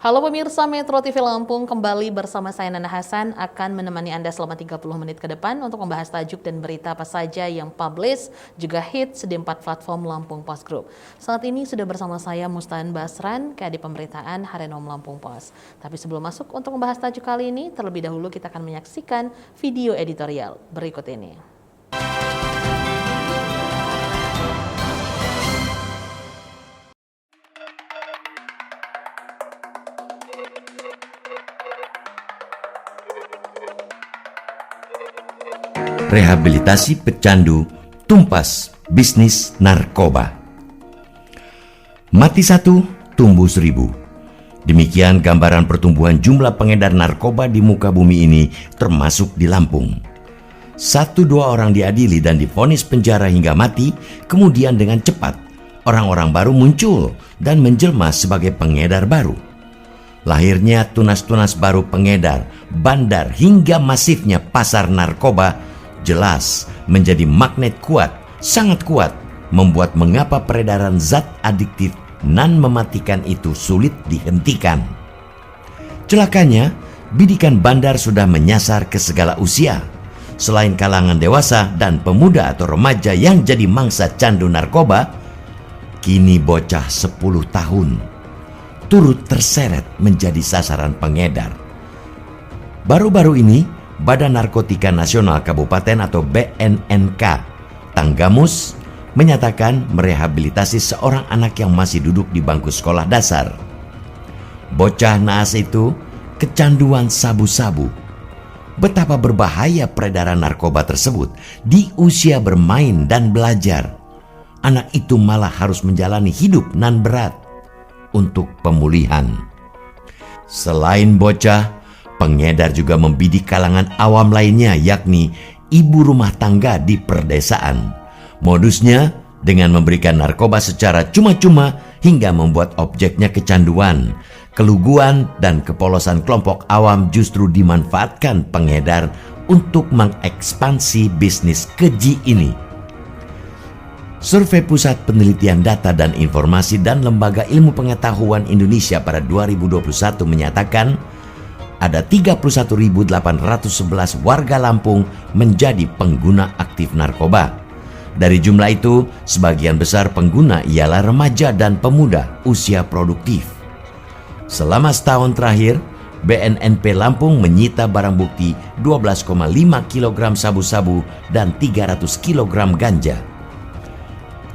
Halo pemirsa Metro TV Lampung, kembali bersama saya Nana Hasan akan menemani Anda selama 30 menit ke depan untuk membahas tajuk dan berita apa saja yang publish juga hits di 4 platform Lampung Post Group. Saat ini sudah bersama saya Mustan Basran, Kadip Pemberitaan Harinom Lampung Post. Tapi sebelum masuk untuk membahas tajuk kali ini, terlebih dahulu kita akan menyaksikan video editorial berikut ini. Rehabilitasi pecandu, tumpas bisnis narkoba. Mati satu, tumbuh 1000. Demikian gambaran pertumbuhan jumlah pengedar narkoba di muka bumi ini, termasuk di Lampung. 1-2 orang diadili dan divonis penjara hingga mati, kemudian dengan cepat orang-orang baru muncul dan menjelma sebagai pengedar baru. Lahirnya tunas-tunas baru pengedar, bandar hingga masifnya pasar narkoba jelas menjadi magnet kuat, sangat kuat, membuat mengapa peredaran zat adiktif nan mematikan itu sulit dihentikan. Celakanya, bidikan bandar sudah menyasar ke segala usia. Selain kalangan dewasa dan pemuda atau remaja yang jadi mangsa candu narkoba, kini bocah 10 tahun turut terseret menjadi sasaran pengedar. Baru-baru ini, Badan Narkotika Nasional Kabupaten atau BNNK Tanggamus menyatakan merehabilitasi seorang anak yang masih duduk di bangku sekolah dasar. Bocah naas itu kecanduan sabu-sabu. Betapa berbahaya peredaran narkoba tersebut di usia bermain dan belajar. Anak itu malah harus menjalani hidup nan berat untuk pemulihan. Selain bocah, pengedar juga membidik kalangan awam lainnya, yakni ibu rumah tangga di perdesaan. Modusnya dengan memberikan narkoba secara cuma-cuma hingga membuat objeknya kecanduan. Keluguan dan kepolosan kelompok awam justru dimanfaatkan pengedar untuk mengekspansi bisnis keji ini. Survei Pusat Penelitian Data dan Informasi dan Lembaga Ilmu Pengetahuan Indonesia pada 2021 menyatakan ada 31.811 warga Lampung menjadi pengguna aktif narkoba. Dari jumlah itu, sebagian besar pengguna ialah remaja dan pemuda usia produktif. Selama setahun terakhir, BNNP Lampung menyita barang bukti 12,5 kg sabu-sabu dan 300 kg ganja.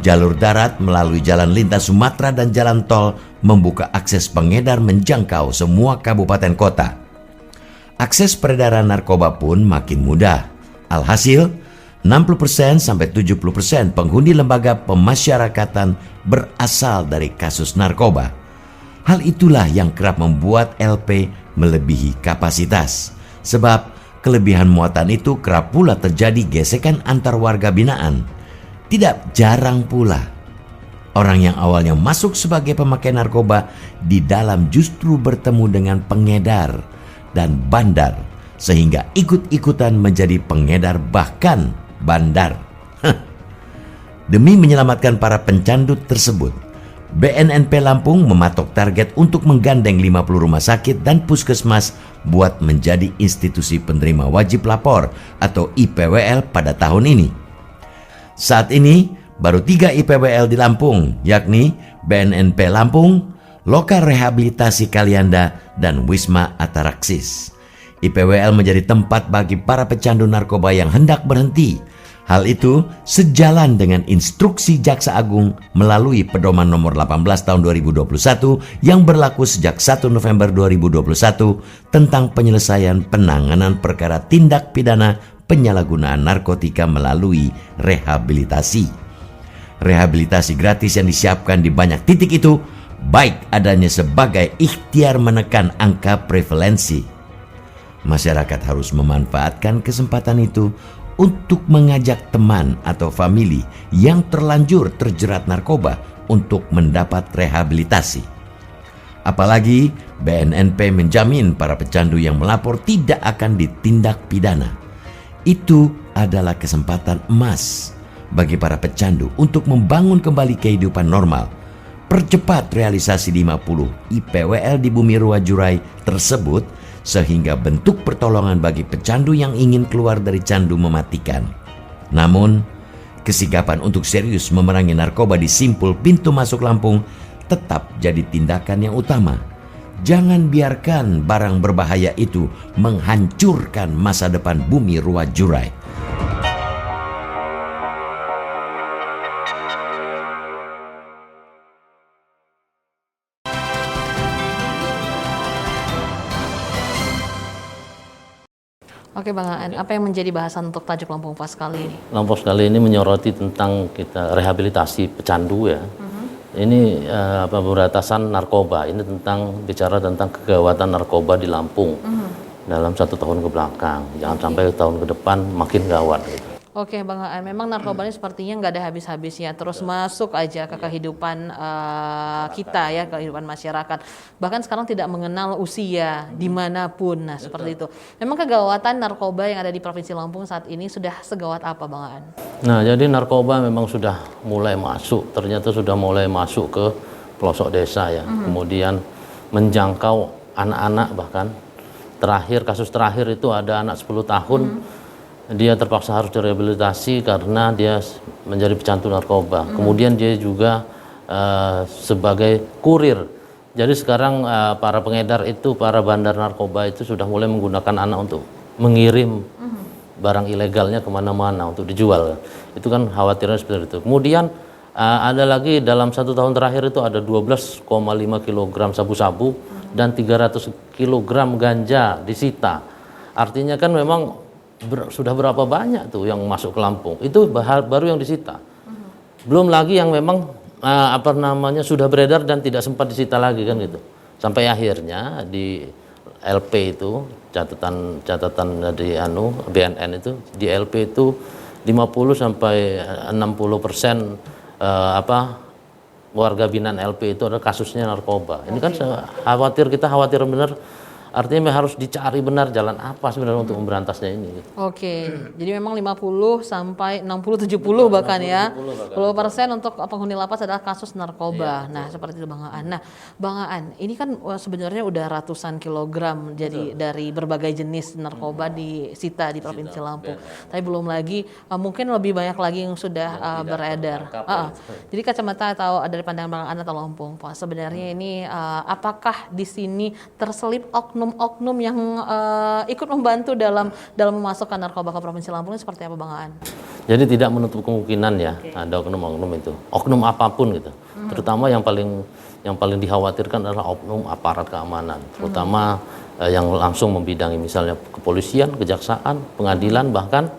Jalur darat melalui jalan lintas Sumatera dan jalan tol membuka akses pengedar menjangkau semua kabupaten kota. Akses peredaran narkoba pun makin mudah. Alhasil, 60% sampai 70% penghuni lembaga pemasyarakatan berasal dari kasus narkoba. Hal itulah yang kerap membuat LP melebihi kapasitas. Sebab kelebihan muatan itu kerap pula terjadi gesekan antar warga binaan. Tidak jarang pula orang yang awalnya masuk sebagai pemakai narkoba di dalam justru bertemu dengan pengedar dan bandar, sehingga ikut-ikutan menjadi pengedar bahkan bandar. Demi menyelamatkan para pencandu tersebut, BNNP Lampung mematok target untuk menggandeng 50 rumah sakit dan puskesmas buat menjadi institusi penerima wajib lapor atau IPWL pada tahun ini. Saat ini baru 3 IPWL di Lampung, yakni BNNP Lampung, Lokal Rehabilitasi Kalianda, dan Wisma Ataraksis. IPWL menjadi tempat bagi para pecandu narkoba yang hendak berhenti. Hal itu sejalan dengan instruksi Jaksa Agung melalui Pedoman Nomor 18 Tahun 2021 yang berlaku sejak 1 November 2021 tentang penyelesaian penanganan perkara tindak pidana penyalahgunaan narkotika melalui rehabilitasi. Rehabilitasi gratis yang disiapkan di banyak titik itu baik adanya sebagai ikhtiar menekan angka prevalensi. Masyarakat harus memanfaatkan kesempatan itu untuk mengajak teman atau famili yang terlanjur terjerat narkoba untuk mendapat rehabilitasi. Apalagi BNNP menjamin para pecandu yang melapor tidak akan ditindak pidana. Itu adalah kesempatan emas bagi para pecandu untuk membangun kembali kehidupan normal. percepat realisasi 50 IPWL di Bumi Ruwajurai tersebut sehingga bentuk pertolongan bagi pecandu yang ingin keluar dari candu mematikan. Namun, kesikapan untuk serius memerangi narkoba di simpul pintu masuk Lampung tetap jadi tindakan yang utama. Jangan biarkan barang berbahaya itu menghancurkan masa depan Bumi Ruwajurai. Oke Bang Aan, apa yang menjadi bahasan untuk tajuk Lampung Pas kali ini? Lampung kali ini menyoroti tentang kita rehabilitasi pecandu ya. Ini pemberantasan narkoba. Ini bicara tentang kegawatan narkoba di Lampung dalam 1 tahun ke belakang. Jangan sampai tahun ke depan makin gawat. Gitu. Oke Bang Aan, memang narkoba ini sepertinya nggak ada habis-habisnya, terus masuk aja ke kehidupan kita ya, kehidupan masyarakat. Bahkan sekarang tidak mengenal usia dimanapun, nah seperti itu. Memang kegawatan narkoba yang ada di Provinsi Lampung saat ini sudah segawat apa Bang Aan? Nah jadi narkoba memang sudah mulai masuk, ternyata sudah mulai masuk ke pelosok desa ya. Kemudian menjangkau anak-anak bahkan. Kasus terakhir itu ada anak 10 tahun. Dia terpaksa harus direhabilitasi karena dia menjadi pecandu narkoba. Kemudian dia juga sebagai kurir. Jadi sekarang para pengedar itu, para bandar narkoba itu sudah mulai menggunakan anak untuk mengirim barang ilegalnya kemana-mana untuk dijual. Itu kan khawatirnya seperti itu. Kemudian ada lagi dalam 1 tahun terakhir itu ada 12,5 kg sabu-sabu dan 300 kg ganja disita. Artinya kan memang sudah berapa banyak tuh yang masuk ke Lampung, itu baru yang disita. Belum lagi yang memang sudah beredar dan tidak sempat disita lagi kan gitu. Sampai akhirnya di LP itu catatan dari BNN itu di LP itu 50 sampai 60% warga binaan LP itu ada kasusnya narkoba. Ini kan kita khawatir benar. Artinya harus dicari benar jalan apa sebenarnya untuk memberantasnya ini. Oke, jadi memang 50 sampai 60-70 bahkan ya. 10% untuk penghuni lapas adalah kasus narkoba. Nah, seperti itu Bang Aan. Nah, Bang Aan, ini kan sebenarnya udah ratusan kilogram jadi dari berbagai jenis narkoba disita di Provinsi Lampung. Tapi belum lagi mungkin lebih banyak lagi yang sudah beredar. Jadi kacamata atau dari pandangan Bang Aan atau Lampung, Pak, sebenarnya ini apakah di sini terselip oknum yang ikut membantu dalam memasukkan narkoba ke Provinsi Lampung ini seperti apa Bang Aan? Jadi tidak menutup kemungkinan ya ada oknum-oknum itu, oknum apapun gitu. Terutama yang paling dikhawatirkan adalah oknum aparat keamanan, terutama yang langsung membidangi misalnya kepolisian, kejaksaan, pengadilan bahkan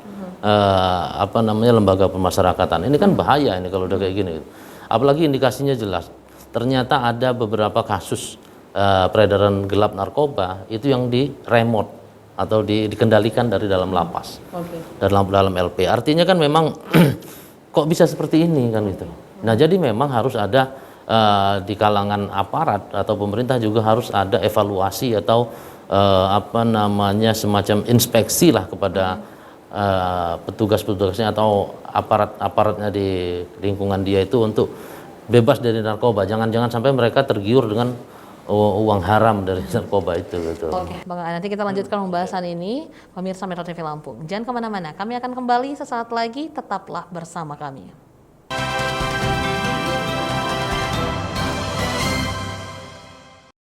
lembaga pemasyarakatan. Ini kan bahaya ini kalau udah kayak gini. Gitu. Apalagi indikasinya jelas. Ternyata ada beberapa kasus peredaran gelap narkoba itu yang di remote atau dikendalikan dari dalam lapas, dalam LP. Artinya kan memang kok bisa seperti ini kan gitu. Nah jadi memang harus ada di kalangan aparat atau pemerintah juga harus ada evaluasi atau semacam inspeksi lah kepada petugas-petugasnya atau aparatnya di lingkungan dia itu untuk bebas dari narkoba. Jangan sampai mereka tergiur dengan uang haram dari narkoba itu gitu. Oke, Bang Aan, nanti kita lanjutkan pembahasan ini pemirsa Metro TV Lampung. Jangan kemana-mana, kami akan kembali sesaat lagi, tetaplah bersama kami.